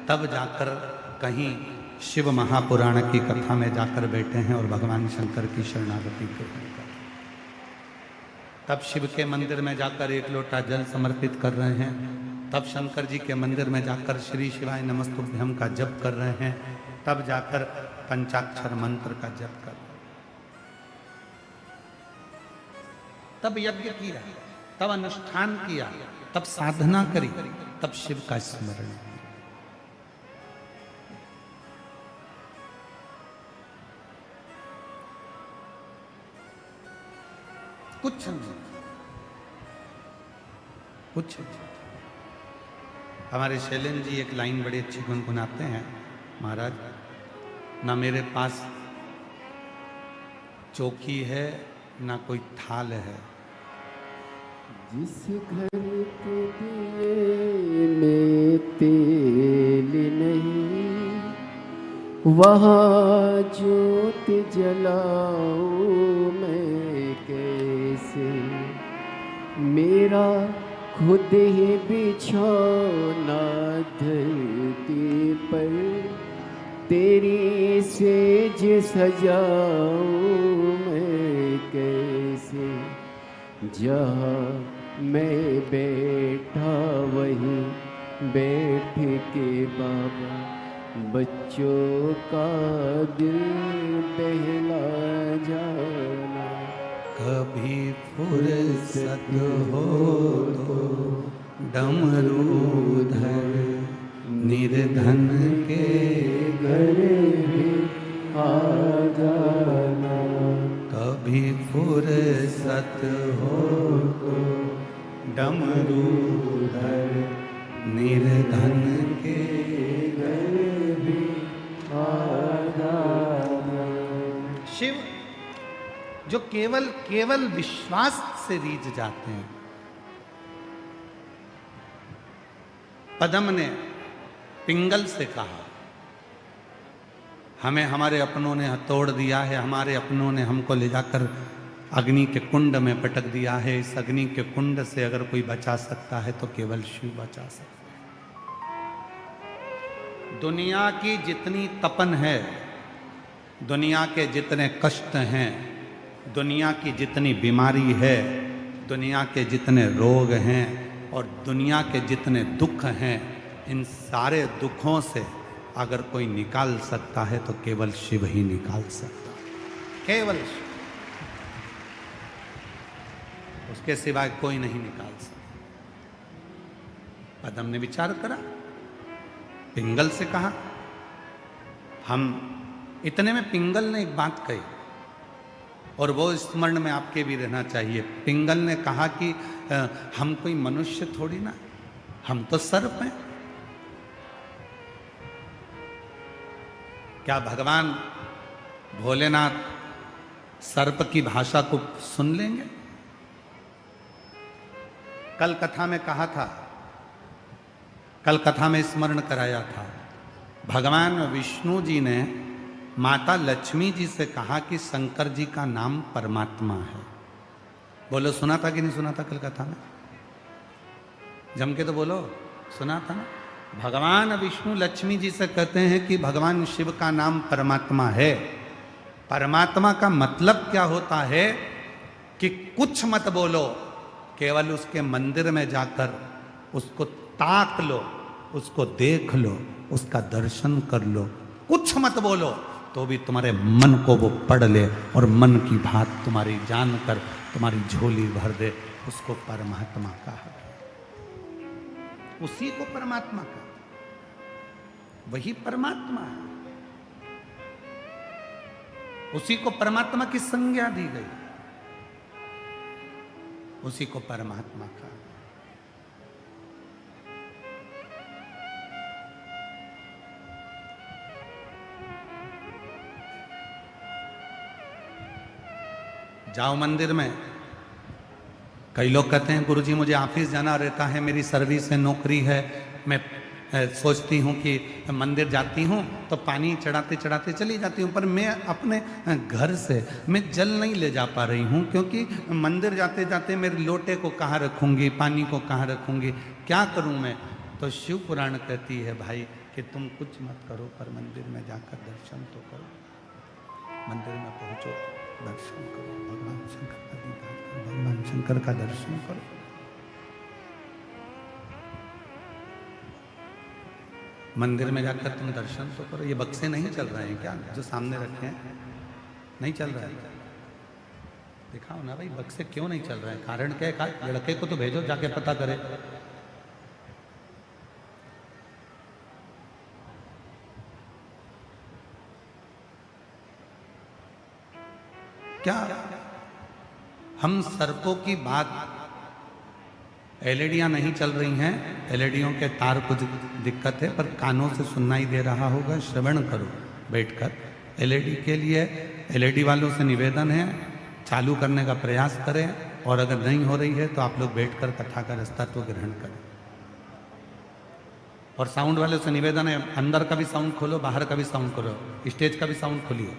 तब जाकर कहीं शिव महापुराण की कथा में जाकर बैठे हैं और भगवान शंकर की शरणागति कर तब शिव के मंदिर में जाकर एक लोटा जल समर्पित कर रहे हैं, तब शंकर जी के मंदिर में जाकर श्री शिवाय नमस्तुभ्यम का जप कर रहे हैं, तब जाकर पंचाक्षर मंत्र का जप कर रहे हैं, तब यज्ञ किया, तब अनुष्ठान किया, तब साधना करी, तब शिव का स्मरण किया। कुछ नहीं, कुछ नहीं। हमारे शैलेंद्र जी एक लाइन बड़ी अच्छी गुनगुनाते हैं, महाराज ना मेरे पास चौकी है ना कोई थाल है, जिस घर के दिए में तेल नहीं वहाँ ज्योत जलाऊं मैं कैसे, मेरा खुद ही बिछौना धरती पर तेरी सेज सजाऊं मैं कैसे, जहाँ मैं बैठा वहीं बैठ के बाबा बच्चों का दिल बहला जाना, कभी फुर्सत हो तो डमरूधर निर्धन के घर भी आ जाना, कभी फुर्सत हो तो डमरूधर निर्धन के घर भी आ जाना। शिव जो केवल केवल विश्वास से रीझ जाते हैं। पद्म ने पिंगल से कहा, हमें हमारे अपनों ने तोड़ दिया है, हमारे अपनों ने हमको ले जाकर अग्नि के कुंड में पटक दिया है, इस अग्नि के कुंड से अगर कोई बचा सकता है तो केवल शिव बचा सकता है। दुनिया की जितनी तपन है, दुनिया के जितने कष्ट हैं, दुनिया की जितनी बीमारी है, दुनिया के जितने रोग हैं और दुनिया के जितने दुख हैं, इन सारे दुखों से अगर कोई निकाल सकता है तो केवल शिव ही निकाल सकता है, केवल शिव, उसके सिवाय कोई नहीं निकाल सकता। पद्म ने विचार करा, पिंगल से कहा, हम इतने में पिंगल ने एक बात कही और वो स्मरण में आपके भी रहना चाहिए। पिंगल ने कहा कि हम कोई मनुष्य थोड़ी ना, हम तो सर्प हैं। क्या भगवान भोलेनाथ सर्प की भाषा को सुन लेंगे? कल कथा में कहा था, कल कथा में स्मरण कराया था, भगवान विष्णु जी ने माता लक्ष्मी जी से कहा कि शंकर जी का नाम परमात्मा है। बोलो, सुना था कि नहीं सुना था कल कथा में? जम के तो बोलो, सुना था ना? भगवान विष्णु लक्ष्मी जी से कहते हैं कि भगवान शिव का नाम परमात्मा है। परमात्मा का मतलब क्या होता है कि कुछ मत बोलो, केवल उसके मंदिर में जाकर उसको ताक लो, उसको देख लो, उसका दर्शन कर लो, कुछ मत बोलो तो भी तुम्हारे मन को वो पढ़ ले और मन की बात तुम्हारी जानकर तुम्हारी झोली भर दे। उसको परमात्मा कहा, उसी को परमात्मा कहा, वही परमात्मा है, उसी को परमात्मा की संज्ञा दी गई, उसी को परमात्मा कहा। जाओ मंदिर में, कई लोग कहते हैं गुरुजी मुझे ऑफिस जाना रहता है, मेरी सर्विस है, नौकरी है, मैं सोचती हूँ कि मंदिर जाती हूँ तो पानी चढ़ाते चढ़ाते चली जाती हूँ, पर मैं अपने घर से मैं जल नहीं ले जा पा रही हूँ, क्योंकि मंदिर जाते जाते मेरे लोटे को कहाँ रखूँगी, पानी को कहाँ रखूँगी, क्या करूँ मैं? तो शिव पुराण कहती है, भाई कि तुम कुछ मत करो पर मंदिर में जाकर दर्शन तो करो। मंदिर में पहुंचो, दर्शन करो, भगवान शंकर का दीदार करो, भगवान शंकर का दर्शन करो। मंदिर में जाकर तुम दर्शन तो करो। ये बक्से नहीं चल रहे हैं क्या जो सामने रखे हैं? नहीं चल रहा है? दिखाओ ना भाई, बक्से क्यों नहीं चल रहे हैं? कारण क्या है? लड़के को तो भेजो जाके पता करे। क्या हम सर्पों की बात, एलईडियां नहीं चल रही हैं, एलईडियों के तार कुछ दिक्कत है, पर कानों से सुनाई दे रहा होगा, श्रवण करो बैठकर। एलईडी के लिए एलईडी वालों से निवेदन है, चालू करने का प्रयास करें, और अगर नहीं हो रही है तो आप लोग बैठकर कथा का रस्तत्व ग्रहण करें। और साउंड वालों से निवेदन है, अंदर का भी साउंड खोलो, बाहर का भी साउंड खोलो, स्टेज का भी साउंड खोलिए।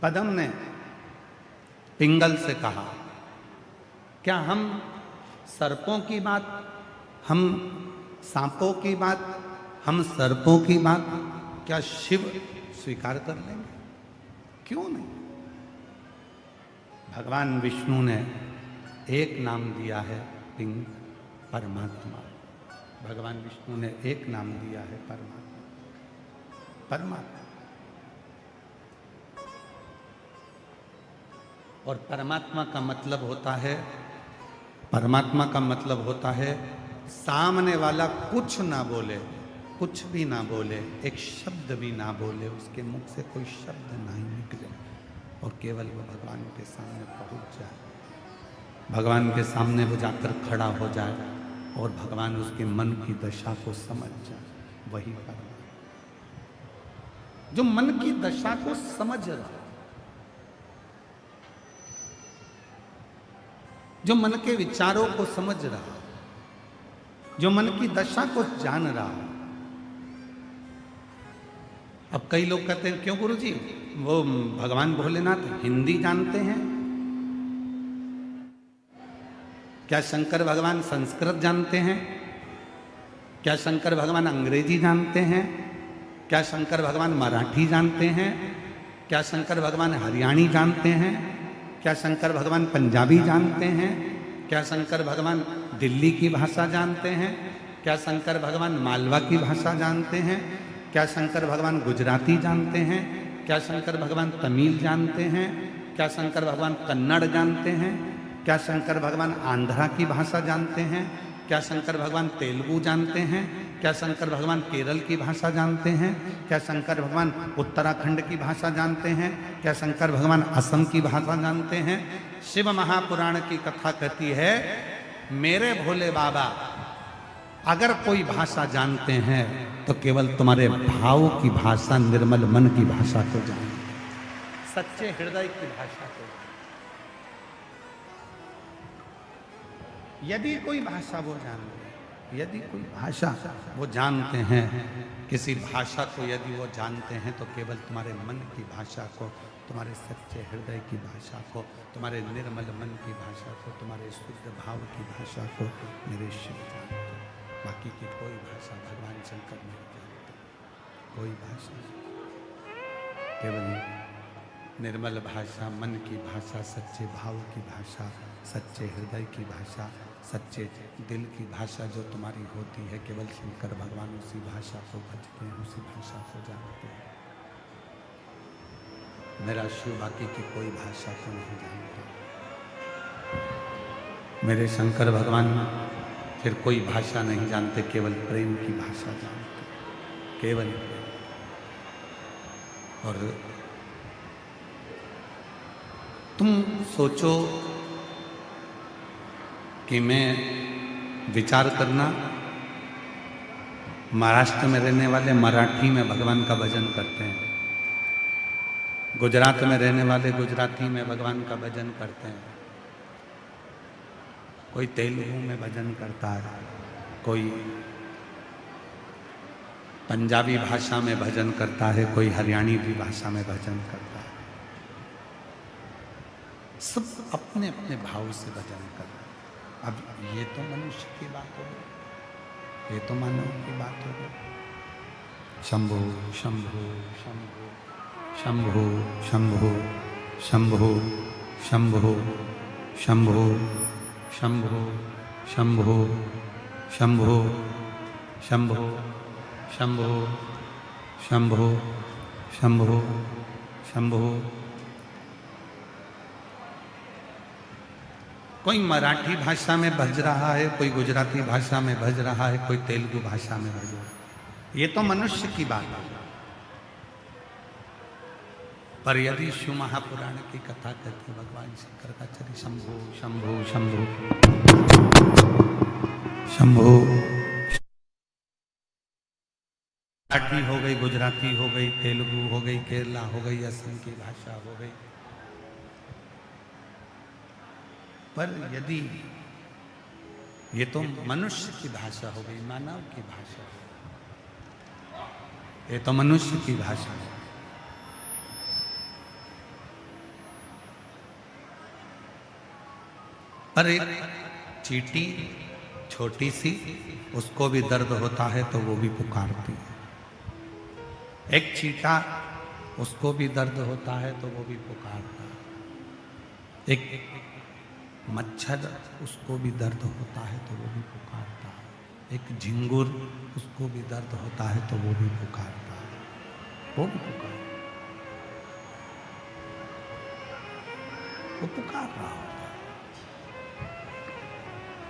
पदम ने पिंगल से कहा, क्या हम सर्पों की बात, हम सांपों की बात, हम सर्पों की बात क्या शिव स्वीकार कर लेंगे? क्यों नहीं? भगवान विष्णु ने एक नाम दिया है, पिंग, परमात्मा। भगवान विष्णु ने एक नाम दिया है, परमात्मा। परमात्मा। और परमात्मा का मतलब होता है, परमात्मा का मतलब होता है सामने वाला कुछ ना बोले, कुछ भी ना बोले, एक शब्द भी ना बोले, उसके मुख से कोई शब्द नहीं निकले, और केवल वो भगवान के सामने पहुंच जाए, भगवान के सामने वो जाकर खड़ा हो जाए और भगवान उसके मन की दशा को समझ जाए, वही परमात्मा। जो मन की दशा को समझ रहा, जो मन के विचारों को समझ रहा, जो मन की दशा को जान रहा। अब कई लोग कहते हैं, क्यों गुरुजी, वो भगवान भोलेनाथ हिंदी जानते हैं? क्या शंकर भगवान संस्कृत जानते हैं? क्या शंकर भगवान अंग्रेजी जानते हैं? क्या शंकर भगवान मराठी जानते हैं? क्या शंकर भगवान हरियाणी जानते हैं? क्या शंकर भगवान पंजाबी जानते हैं? क्या शंकर भगवान दिल्ली की भाषा जानते हैं? क्या शंकर भगवान मालवा की भाषा जानते हैं? क्या शंकर भगवान गुजराती जानते हैं? क्या शंकर भगवान तमिल जानते हैं? क्या शंकर भगवान कन्नड़ जानते हैं? क्या शंकर भगवान आंध्रा की भाषा जानते हैं? क्या शंकर भगवान तेलुगु जानते हैं? क्या शंकर भगवान केरल की भाषा जानते हैं? क्या शंकर भगवान उत्तराखंड की भाषा जानते हैं? क्या शंकर भगवान असम की भाषा जानते हैं? शिव महापुराण की कथा कहती है, मेरे भोले बाबा अगर कोई भाषा जानते हैं तो केवल तुम्हारे भाव की भाषा, निर्मल मन की भाषा को जानते, सच्चे हृदय की भाषा को। यदि कोई भाषा वो जानते, यदि कोई भाषा वो जानते हैं, किसी भाषा को यदि वो जानते हैं तो केवल तुम्हारे मन की भाषा को, तुम्हारे सच्चे हृदय की भाषा को, तुम्हारे निर्मल मन की भाषा को, तुम्हारे शुद्ध भाव की भाषा को मेरे शिव जानते। बाकी की कोई भाषा भगवान शंकर नहीं जानते, कोई भाषा, केवल निर्मल भाषा, मन की भाषा, सच्चे भाव की भाषा, सच्चे हृदय की भाषा, सच्चे दिल की भाषा जो तुम्हारी होती है, केवल शंकर भगवान उसी भाषा को भजते हैं, उसी भाषा को जानते हैं। मेरा शिव बाकी की कोई भाषा को नहीं जानता। मेरे शंकर भगवान फिर कोई भाषा नहीं जानते, केवल प्रेम की भाषा जानते, केवल। और तुम सोचो कि मैं विचार करना, महाराष्ट्र में रहने वाले मराठी में भगवान का भजन करते हैं, गुजरात में रहने वाले गुजराती में भगवान का भजन करते हैं, कोई तेलुगु में भजन करता है, कोई पंजाबी भाषा में भजन करता है, कोई हरियाणी भी भाषा में भजन करता है। सब अपने अपने भाव से भजन कर रहे हैं। अब ये तो मनुष्य की बात हो गई। ये तो मानव की बात हो गई। शंभो शंभो शंभो शंभो शंभो शंभो शंभो शंभो शंभो शंभो शंभो शंभो शंभो शंभो शंभो। कोई मराठी भाषा में भज रहा है, कोई गुजराती भाषा में भज रहा है, कोई तेलुगु भाषा में भज रहा है। ये तो मनुष्य की बात है। पर यदि शिव महापुराण की कथा कहते भगवान शंकर का चरि शंभो शंभो शंभो शंभो। मराठी हो गई, गुजराती हो गई, तेलुगु हो गई, केरला हो गई, असम की भाषा हो गई। पर यदि ये तो मनुष्य की भाषा हो गई, मानव की भाषा, ये तो मनुष्य की भाषा है। पर एक चींटी छोटी सी, उसको भी दर्द होता है तो वो भी पुकारती है। एक चींटा, उसको भी दर्द होता है तो वो भी पुकारता है। एक मच्छर, उसको भी दर्द होता है तो वो भी पुकारता है। एक झिंगुर, उसको भी दर्द होता है तो वो भी पुकारता है। वो भी पुकारता है, वो पुकार रहा होता है।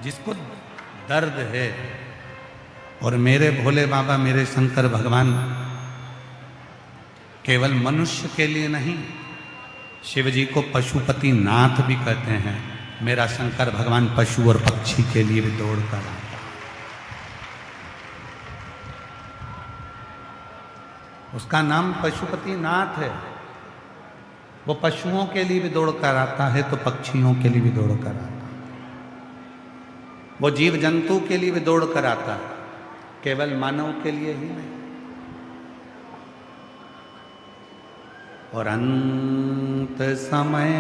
जिसको दर्द है, और मेरे भोले बाबा, मेरे शंकर भगवान केवल मनुष्य के लिए नहीं, शिव जी को पशुपति नाथ भी कहते हैं। मेरा शंकर भगवान पशु और पक्षी के लिए भी दौड़ कर आता है। उसका नाम पशुपति नाथ है। वो पशुओं के लिए भी दौड़ कर आता है तो पक्षियों के लिए भी दौड़ कर आता है। वो जीव जंतु के लिए भी दौड़ कर आता है, केवल मानव के लिए ही नहीं। और अंत समय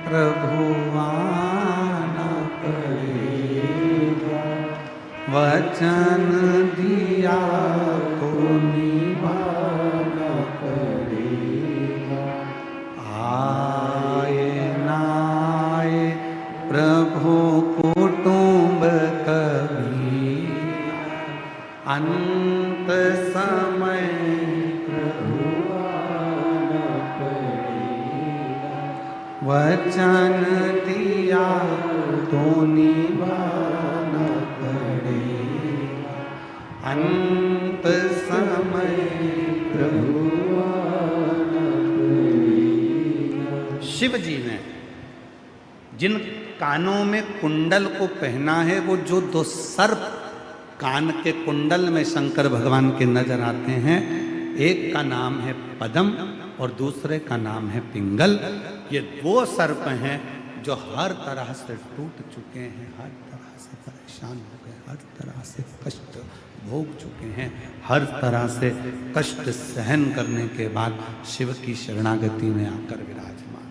प्रभु आना पड़ेगा, वचन दिया तो निभाना पड़ेगा। आए नाए प्रभु कुटुंब कभी, अंत समय वचन दिया तो निभाना पड़ेगा। अंत समय प्रभु आना पड़ेगा। शिव जी ने जिन कानों में कुंडल को पहना है, वो जो दो सर्प कान के कुंडल में शंकर भगवान के नजर आते हैं, एक का नाम है पद्म और दूसरे का नाम है पिंगल। ये वो सर्प हैं जो हर तरह से टूट चुके हैं, हर तरह से परेशान हो गए, हर तरह से कष्ट भोग चुके हैं, हर तरह से कष्ट सहन करने के बाद शिव की शरणागति में आकर विराजमान।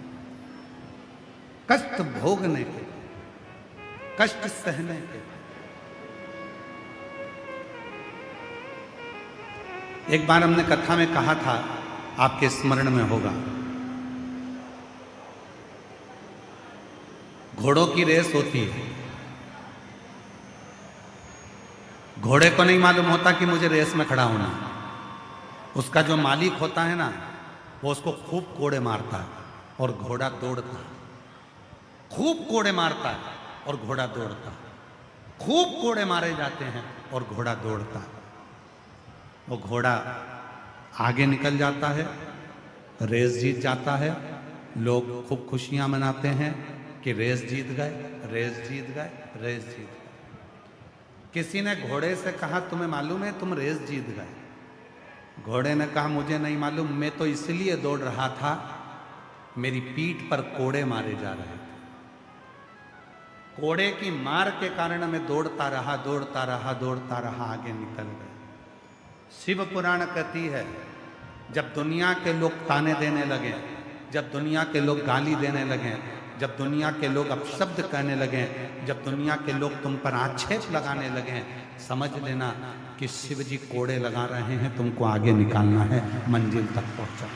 कष्ट भोगने के, कष्ट सहने के। एक बार हमने कथा में कहा था, आपके स्मरण में होगा, घोड़ों की रेस होती है। घोड़े को नहीं मालूम होता कि मुझे रेस में खड़ा होना। उसका जो मालिक होता है ना, वो उसको खूब कोड़े मारता है और घोड़ा दौड़ता है। खूब कोड़े मारता है और घोड़ा दौड़ता है। खूब कोड़े मारे जाते हैं और घोड़ा दौड़ता है। वो घोड़ा आगे निकल जाता है, रेस जीत जाता है। लोग खूब खुशियां मनाते हैं कि रेस जीत गए, रेस जीत गए, रेस जीत गए। किसी ने घोड़े से कहा, तुम्हें मालूम है तुम रेस जीत गए? घोड़े ने कहा, मुझे नहीं मालूम, मैं तो इसलिए दौड़ रहा था, मेरी पीठ पर कोड़े मारे जा रहे थे। कोड़े की मार के कारण मैं दौड़ता रहा, दौड़ता रहा, दौड़ता रहा, आगे निकल गए। शिव पुराण कहती है, जब दुनिया के लोग ताने देने लगे, जब दुनिया के लोग गाली देने लगे, जब दुनिया के लोग अपशब्द कहने लगे, जब दुनिया के लोग तुम पर आक्षेप लगाने लगे, समझ लेना कि शिव जी कोड़े लगा रहे हैं, तुमको आगे निकालना है, मंजिल तक पहुंचा।